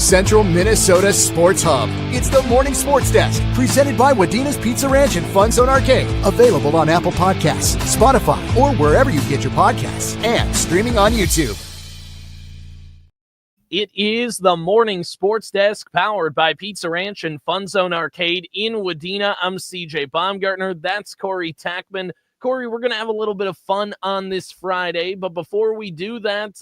Central Minnesota Sports Hub. It's the Morning Sports Desk, presented by Wadena's Pizza Ranch and FunZone Arcade. Available on Apple Podcasts, Spotify, or wherever you get your podcasts, and streaming on YouTube. It is the Morning Sports Desk, powered by Pizza Ranch and FunZone Arcade in Wadena. I'm CJ Baumgartner. That's Corey Tackman. Corey, we're going to have a little bit of fun on this Friday, but before we do that,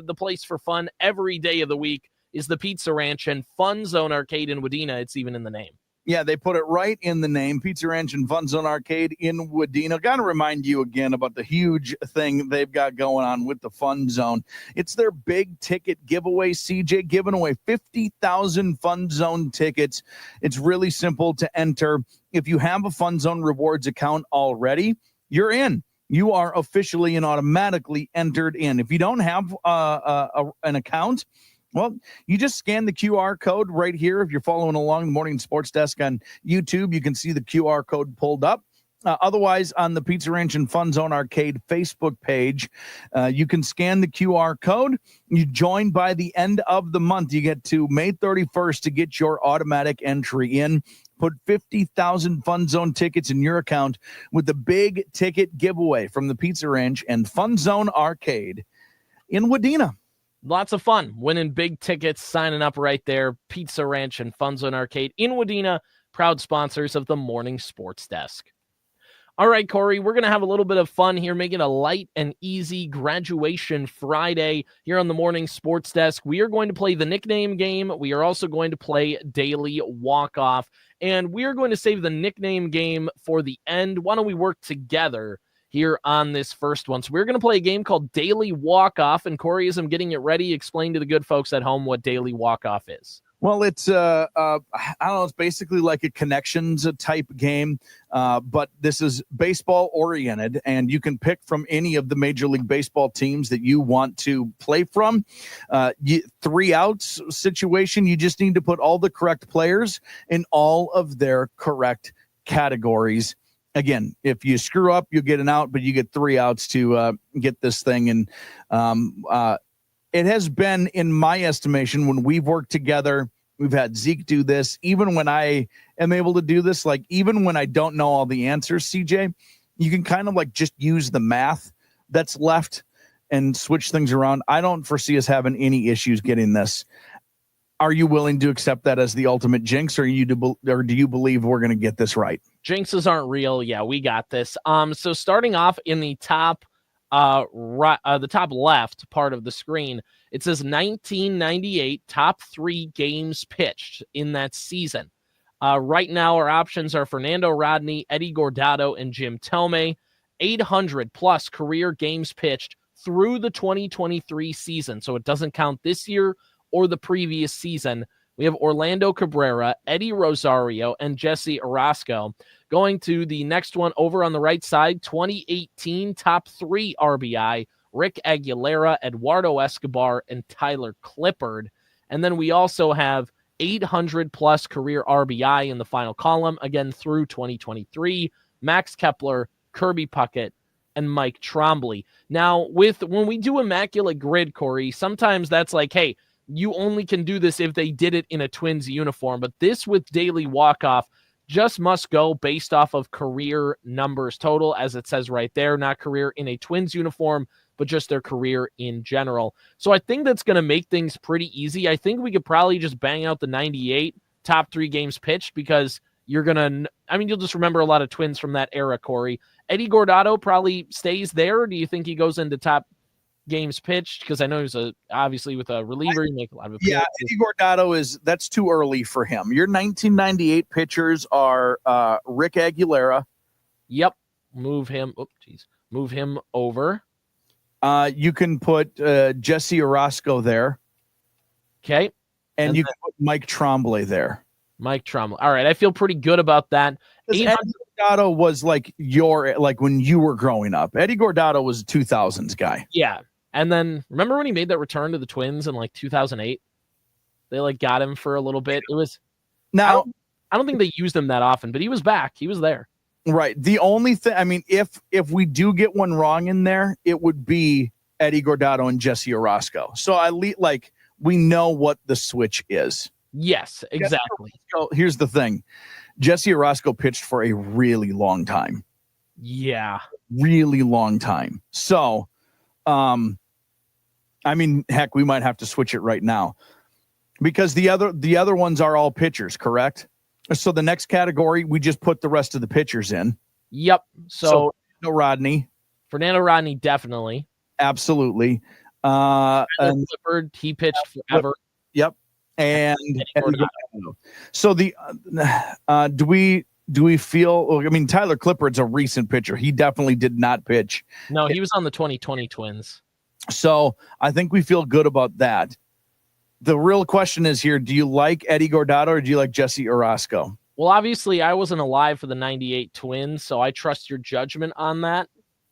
the place for fun every day of the week is the Pizza Ranch and FunZone Arcade in Wadena. It's even in the name. Yeah, they put it right in the name, Pizza Ranch and FunZone Arcade in Wadena. Got to remind you again about the huge thing they've got going on with the FunZone. It's their big ticket giveaway, CJ, giving away 50,000 FunZone tickets. It's really simple to enter. If you have a FunZone Rewards account already, you're in. You are officially and automatically entered in. If you don't have an account, well, you just scan the QR code right here. If you're following along the Morning Sports Desk on YouTube, you can see the QR code pulled up. Otherwise, on the Pizza Ranch and FunZone Arcade Facebook page, you can scan the QR code. You join by the end of the month. You get to May 31st to get your automatic entry in. Put 50,000 FunZone tickets in your account with the big ticket giveaway from the Pizza Ranch and FunZone Arcade in Wadena. Lots of fun winning big tickets, signing up right there. Pizza Ranch and FunZone Arcade in Wadena, proud sponsors of the Morning Sports Desk. All right, Corey, we're going to have a little bit of fun here, making a light and easy graduation Friday here on the Morning Sports Desk. We are going to play the nickname game. We are also going to play Daily Walkoff, and we are going to save the nickname game for the end. Why don't we work together here on this first one? So we're going to play a game called Daily Walkoff, and Corey, as I'm getting it ready, explain to the good folks at home what Daily Walkoff is. Well, it's I don't know. It's basically like a connections type game, but this is baseball oriented, and you can pick from any of the Major League Baseball teams that you want to play from. 3 outs situation. You just need to put all the correct players in all of their correct categories. Again, if you screw up, you'll get an out, but you get 3 outs to get this thing. And it has been, in my estimation, when we've worked together, we've had Zeke do this. Even when I am able to do this, like even when I don't know all the answers, CJ, you can kind of like just use the math that's left and switch things around. I don't foresee us having any issues getting this. Are you willing to accept that as the ultimate jinx, or do you believe we're going to get this right? Jinxes aren't real. Yeah, we got this. So starting off in the top the top left part of the screen, it says 1998 top 3 games pitched in that season. Right now, our options are Fernando Rodney, Eddie Guardado, and Jim Thome. 800 plus career games pitched through the 2023 season. So it doesn't count this year or the previous season. We have Orlando Cabrera, Eddie Rosario, and Jesse Orosco. Going to the next one over on the right side, 2018 top 3 RBI, Rick Aguilera, Eduardo Escobar, and Tyler Clippard. And then we also have 800 plus career RBI in the final column, again through 2023, Max Kepler, Kirby Puckett, and Mike Trombley. Now, when we do Immaculate Grid, Corey, sometimes that's like, hey, you only can do this if they did it in a Twins uniform. But this with Daily Walkoff just must go based off of career numbers total, as it says right there, not career in a Twins uniform, but just their career in general. So I think that's going to make things pretty easy. I think we could probably just bang out the 98 top 3 games pitched, because you'll just remember a lot of Twins from that era, Corey. Eddie Guardado probably stays there. Or do you think he goes into top games pitched? Because I know he's obviously with a reliever, you make a lot of appearances. Yeah, Eddie Guardado that's too early for him. Your 1998 pitchers are Rick Aguilera. Yep. Move him over. You can put Jesse Orosco there. Okay. And you can put Mike Trombley there. Mike Trombley. All right, I feel pretty good about that. Eddie Guardado was like when you were growing up. Eddie Guardado was a 2000s guy. Yeah. And then remember when he made that return to the Twins in like 2008? They got him for a little bit. It was now I don't think they used him that often, but he was back. He was there. Right. The only thing, if we do get one wrong in there, it would be Eddie Guardado and Jesse Orosco. So we know what the switch is. Yes, exactly. So here's the thing. Jesse Orozco pitched for a really long time. Yeah. Really long time. So, I mean, heck, we might have to switch it right now because the other ones are all pitchers, correct? So the next category, we just put the rest of the pitchers in. Yep. So Fernando Rodney, definitely. Absolutely. And Clifford, he pitched forever. Yep. And so do we feel, I mean, Tyler Clippard's a recent pitcher. He definitely did not pitch. No, he was on the 2020 Twins. So I think we feel good about that. The real question is here, do you like Eddie Guardado or do you like Jesse Orozco? Well, obviously I wasn't alive for the 98 Twins, so I trust your judgment on that.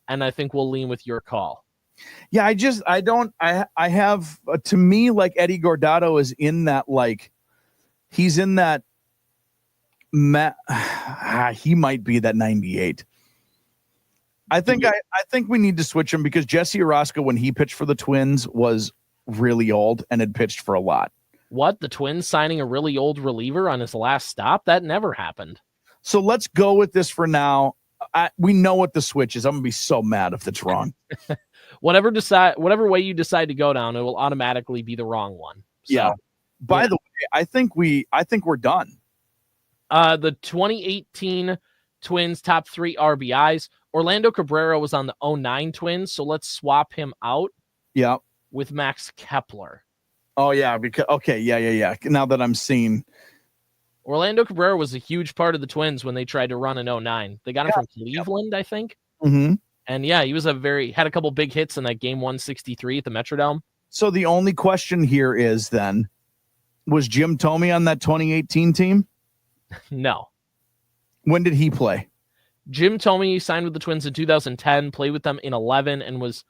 And I think we'll lean with your call. Yeah, I have, to me, like Eddie Guardado is in that, like, he's in that, he might be that 98. I think we need to switch him because Jesse Orozco, when he pitched for the Twins, was really old and had pitched for a lot. What? The Twins signing a really old reliever on his last stop? That never happened. So let's go with this for now. We know what the switch is. I'm gonna be so mad if it's wrong. Whatever way you decide to go down, it will automatically be the wrong one. So, yeah. By the way, I think we're done. The 2018 Twins top 3 RBIs. Orlando Cabrera was on the 09 Twins, so let's swap him out. Yeah. With Max Kepler. Oh yeah, yeah. Now that I'm seeing, Orlando Cabrera was a huge part of the Twins when they tried to run an 09. They got him from Cleveland, I think. Mm-hmm. And yeah, he was had a couple big hits in that game 163 at the Metrodome. So the only question here is then, was Jim Thome on that 2018 team? No. When did he play? Jim Thome signed with the Twins in 2010, played with them in 11, and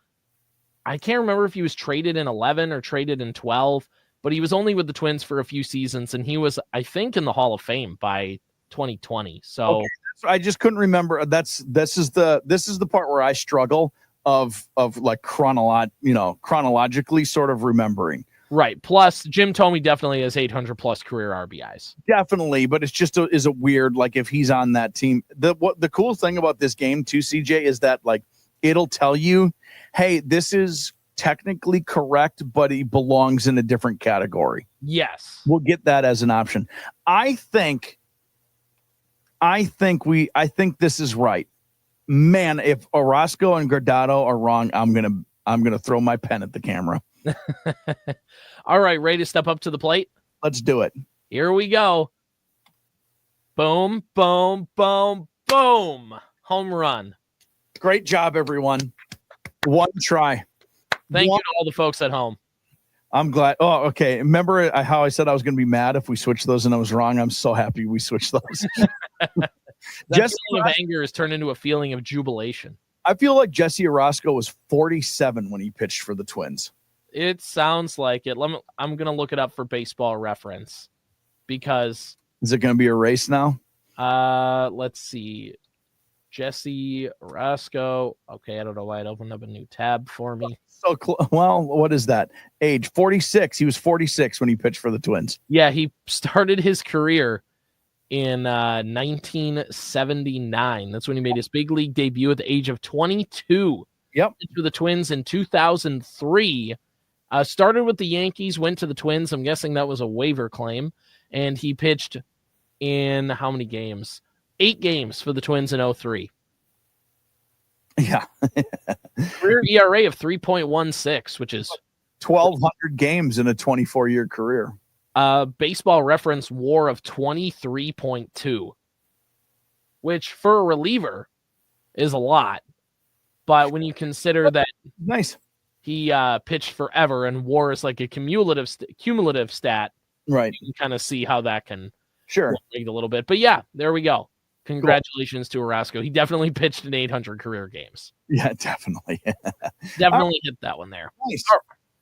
I can't remember if he was traded in 11 or traded in 12, but he was only with the Twins for a few seasons, and he was, I think, in the Hall of Fame by 2020. So okay. I just couldn't remember. This is the part where I struggle of like chronologically sort of remembering. Right. Plus, Jim Thome definitely has 800 plus career RBIs. Definitely, but it's just is a weird, like, if he's on that team. The cool thing about this game too, CJ, is that, like, it'll tell you, hey, this is technically correct, but he belongs in a different category. Yes. We'll get that as an option. I think this is right. Man, if Orozco and Guardado are wrong, I'm gonna throw my pen at the camera. All right, ready to step up to the plate? Let's do it. Here we go. Boom, boom, boom, boom. Home run. Great job, everyone. One try. Thank you to all the folks at home. I'm glad. Oh, okay. Remember how I said I was going to be mad if we switched those and I was wrong? I'm so happy we switched those. That feeling of anger has turned into a feeling of jubilation. I feel like Jesse Orozco was 47 when he pitched for the Twins. It sounds like it. I'm going to look it up for Baseball Reference because... Is it going to be a race now? Let's see. Jesse Orozco. Okay, I don't know why it opened up a new tab for me. So, well, what is that? Age 46. He was 46 when he pitched for the Twins. Yeah, he started his career in 1979. That's when he made his big league debut at the age of 22. Yep. For the Twins in 2003. Started with the Yankees, went to the Twins. I'm guessing that was a waiver claim. And he pitched in how many games? 8 games for the Twins in 2003. Yeah. Career ERA of 3.16, which is 1,200 games in a 24-year career. Baseball Reference WAR of 23.2, which for a reliever is a lot. But when you consider that nice, he pitched forever and WAR is like a cumulative stat, right? You can kind of see how that can make a little bit. But yeah, there we go. Congratulations to Orozco. He definitely pitched in 800 career games. Yeah, definitely. Definitely hit that one there. Nice.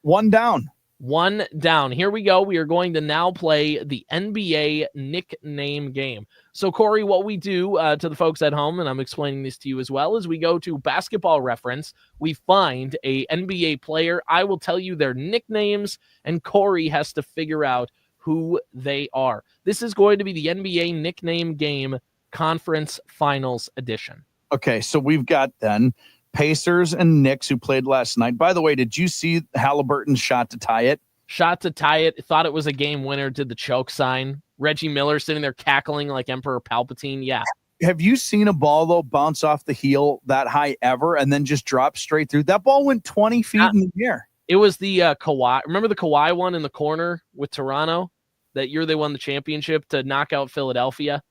One down. One down. Here we go. We are going to now play the NBA nickname game. So, Corey, what we do to the folks at home, and I'm explaining this to you as well, is we go to Basketball Reference. We find a NBA player. I will tell you their nicknames, and Corey has to figure out who they are. This is going to be the NBA nickname game conference finals edition. Okay, so we've got then Pacers and Knicks who played last night. By the way, did you see Halliburton's shot to tie it? Shot to tie it. Thought it was a game winner. Did the choke sign. Reggie Miller sitting there cackling like Emperor Palpatine. Yeah. Have you seen a ball, though, bounce off the heel that high ever and then just drop straight through? That ball went 20 feet in the air. It was the Kawhi. Remember the Kawhi one in the corner with Toronto? That year they won the championship to knock out Philadelphia?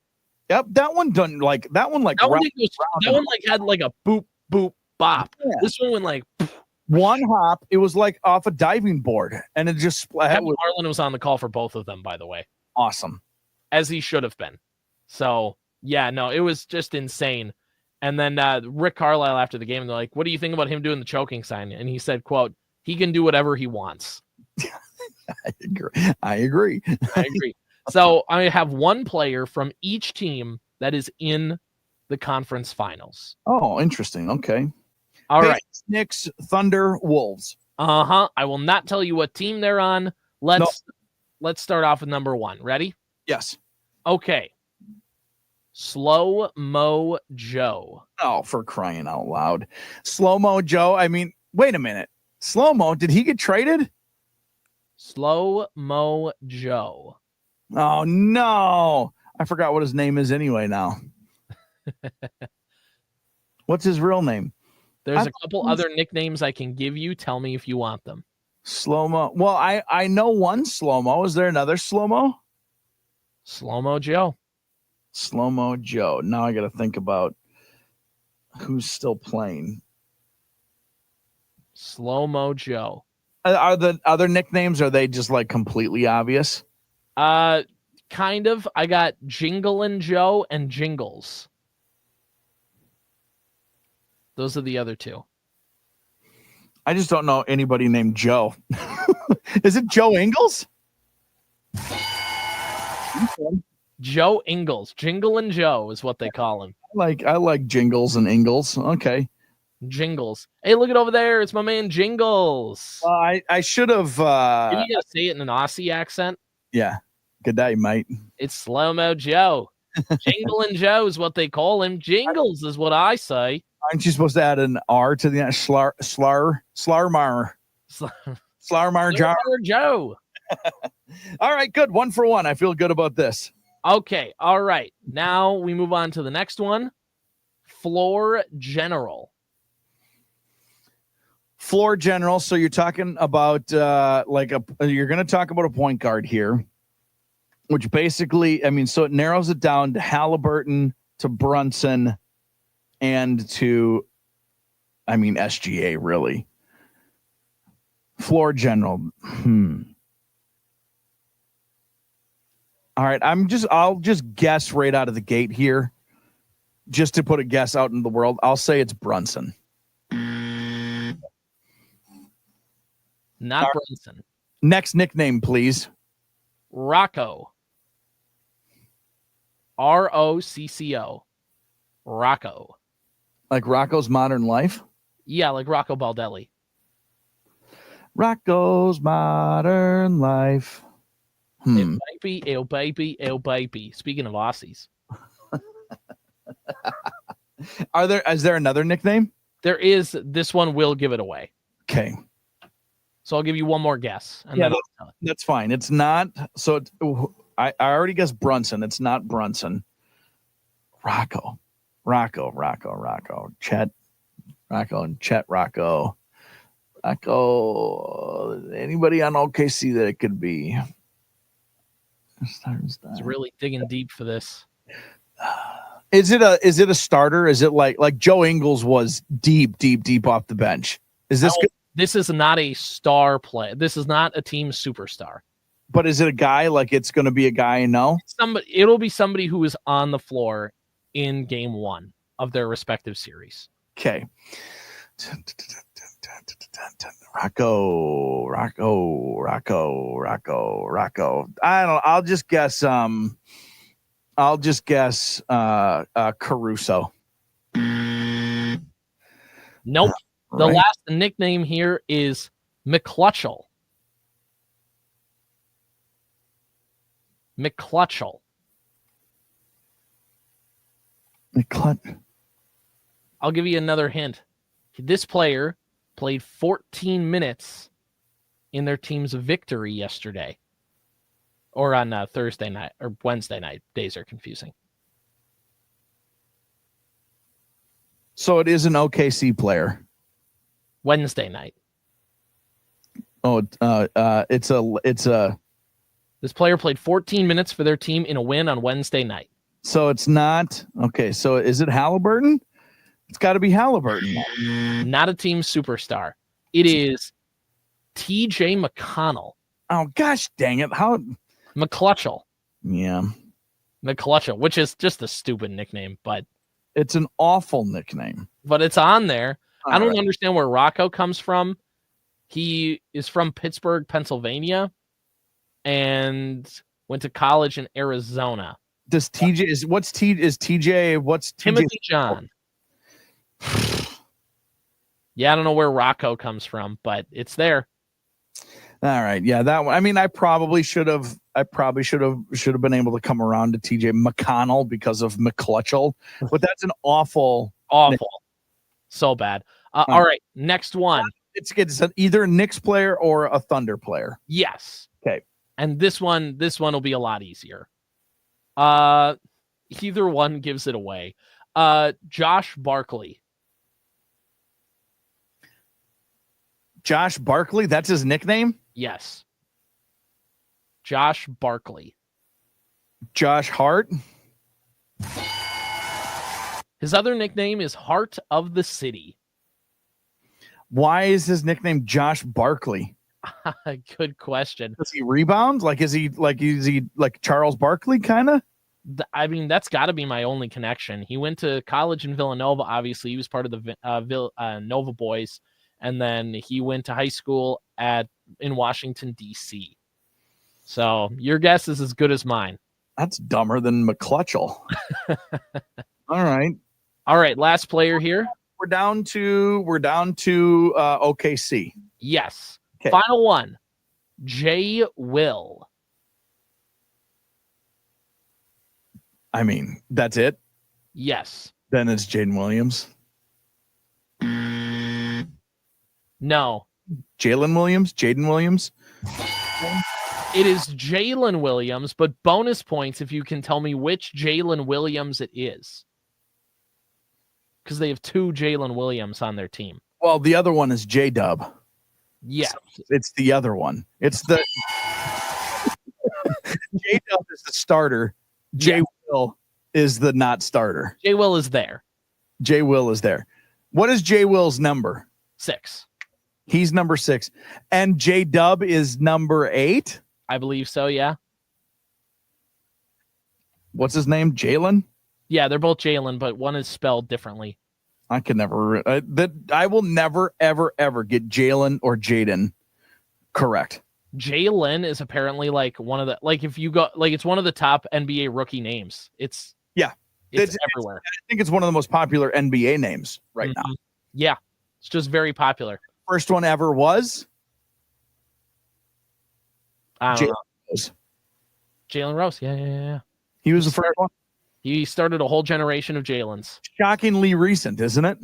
Yep, that one done like that one like that one had like a boop, boop, bop. Yeah. This one went like one hop. It was like off a diving board, and it just Kevin Harlan was on the call for both of them, by the way. Awesome. As he should have been. So, yeah, no, it was just insane. And then Rick Carlisle after the game, they're like, what do you think about him doing the choking sign? And he said, quote, he can do whatever he wants. I agree. So I have one player from each team that is in the conference finals. Oh, interesting. Okay. All right. Knicks, Thunder, Wolves. I will not tell you what team they're on. Let's start off with number one. Ready? Yes. Okay. Slow Mo Joe. Oh, for crying out loud. Slow Mo Joe. I mean, wait a minute. Slow Mo, did he get traded? Slow Mo Joe. Oh, no. I forgot what his name is anyway now. What's his real name? There's a couple other nicknames I can give you. Tell me if you want them. Slow-mo. Well, I know one slow-mo. Is there another slow-mo? Slow-mo Joe. Slow-mo Joe. Now I got to think about who's still playing. Slow-mo Joe. Are the other nicknames, are they just like completely obvious? Kind of. I got Jinglin' Joe and Jingles. Those are the other two. I just don't know anybody named Joe. Is it Joe Ingles? Joe Ingles. Jinglin' Joe is what they call him. I like Jingles and Ingles. Okay. Jingles. Hey, look it over there. It's my man Jingles. I should have. Did you say it in an Aussie accent? Yeah. Good day, mate. It's Slow-Mo Joe. Jinglin' Joe is what they call him. Jingles is what I say. Aren't you supposed to add an R to the Slarmar Joe? All right, good. 1 for 1. I feel good about this. Okay, all right. Now we move on to the next one. Floor general. Floor general. So you're talking about you're going to talk about a point guard here, which basically, I mean, so it narrows it down to Halliburton, to Brunson, and to, I mean, SGA, really. Floor general. All right, I'll just guess right out of the gate here, just to put a guess out in the world. I'll say it's Brunson. Not Brunson. Next nickname, please. Rocco. ROCCO. Rocco. Like Rocco's Modern Life? Yeah, like Rocco Baldelli. Rocco's Modern Life. El baby. Speaking of Aussies. Is there another nickname? There is. This one will give it away. Okay. So I'll give you one more guess. And that's fine. It's not. So I already guessed Brunson. It's not Brunson. Rocco. Chet. Rocco and Chet Rocco. Anybody on OKC that it could be? It's really digging deep for this. Is it a starter? Is it like Joe Ingles was deep off the bench? Is this good? This is not a star play. This is not a team superstar. But is it a guy? Like it's going to be a guy I know? It'll be somebody who is on the floor in game one of their respective series. Okay. Rocco. I don't know. I'll just guess Caruso. Nope. The Right. last nickname here is McClutchell. McClutchell. I'll give you another hint. This player played 14 minutes in their team's victory yesterday. Or on Thursday night or Wednesday night. Days are confusing. So it is an OKC player. Wednesday night. Oh, it's a. This player played 14 minutes for their team in a win on Wednesday night. So it's not okay. So is it Halliburton? It's got to be Halliburton. Not a team superstar. It is T.J. McConnell. Oh gosh, dang it! How McClutchell. Yeah, McClutchell, which is just a stupid nickname, but it's an awful nickname. But it's on there. All I don't right. understand where Rocco comes from. He is from Pittsburgh, Pennsylvania, and went to college in Arizona. Does TJ is what's TJ? What's Timothy John. Yeah, I don't know where Rocco comes from, but it's there. All right, yeah, that one. I mean, I probably should have been able to come around to TJ McConnell because of McClutchell, but that's an awful. So bad. All right, next one. It's either a Knicks player or a Thunder player. Yes. Okay. And this one will be a lot easier. Either one gives it away. Josh Barkley. Josh Barkley, that's his nickname? Yes. Josh Barkley. Josh Hart? His other nickname is Heart of the City. Why is his nickname Josh Barkley? Good question. Does he rebound? Is he like Charles Barkley kind of? I mean, that's got to be my only connection. He went to college in Villanova. Obviously, he was part of the Nova Boys, and then he went to high school in Washington, D.C. So your guess is as good as mine. That's dumber than McClutchell. All right. Last player here. We're down to OKC. Yes. Okay. Final one. Jay Will. I mean, that's it. Yes. Then it's Jaden Williams. No. Jaden Williams. It is Jalen Williams, but bonus points if you can tell me which Jalen Williams it is. Because they have two Jalen Williams on their team. Well, the other one is J-Dub. Yes. So it's the other one. It's the J-Dub is the starter. J Will is the not starter. J Will is there. J Will is there. What is J Will's number? 6. He's number 6. And J Dub is number 8? I believe so, yeah. What's his name? Jalen? Yeah, they're both Jalen, but one is spelled differently. I can never I will never ever get Jalen or Jaden correct. Jalen is apparently like one of the if you go it's one of the top NBA rookie names. It's everywhere. I think it's one of the most popular NBA names right now. Yeah. It's just very popular. First one ever was Jalen Rose. Jalen Rose. Yeah. He was the first one. He started a whole generation of Jalen's. Shockingly recent, isn't it?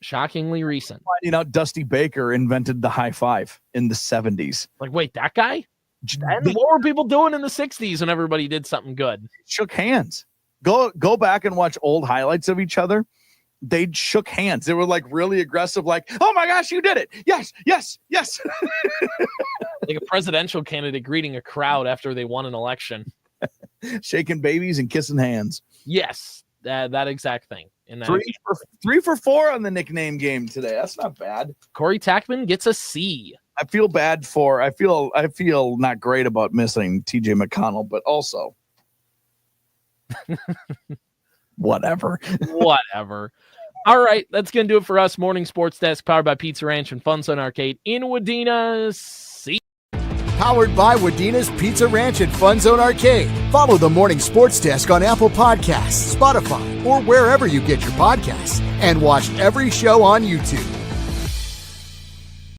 Shockingly recent. Finding out Dusty Baker invented the high five in the 70s. Like, wait, that guy? And what were people doing in the 60s when everybody did something good? Shook hands. Go back and watch old highlights of each other. They shook hands. They were like really aggressive, like, oh my gosh, you did it. Yes. Like a presidential candidate greeting a crowd after they won an election. Shaking babies and kissing hands. Yes, that exact thing. And 3 for 4 on the nickname game today. That's not bad. Corey Tackman gets a C. I feel not great about missing TJ McConnell, but also whatever. All right, that's going to do it for us. Morning Sports Desk, powered by Pizza Ranch and FunZone Arcade in Wadena. See Powered by Wadena's Pizza Ranch and FunZone Arcade. Follow the Morning Sports Desk on Apple Podcasts, Spotify, or wherever you get your podcasts. And watch every show on YouTube.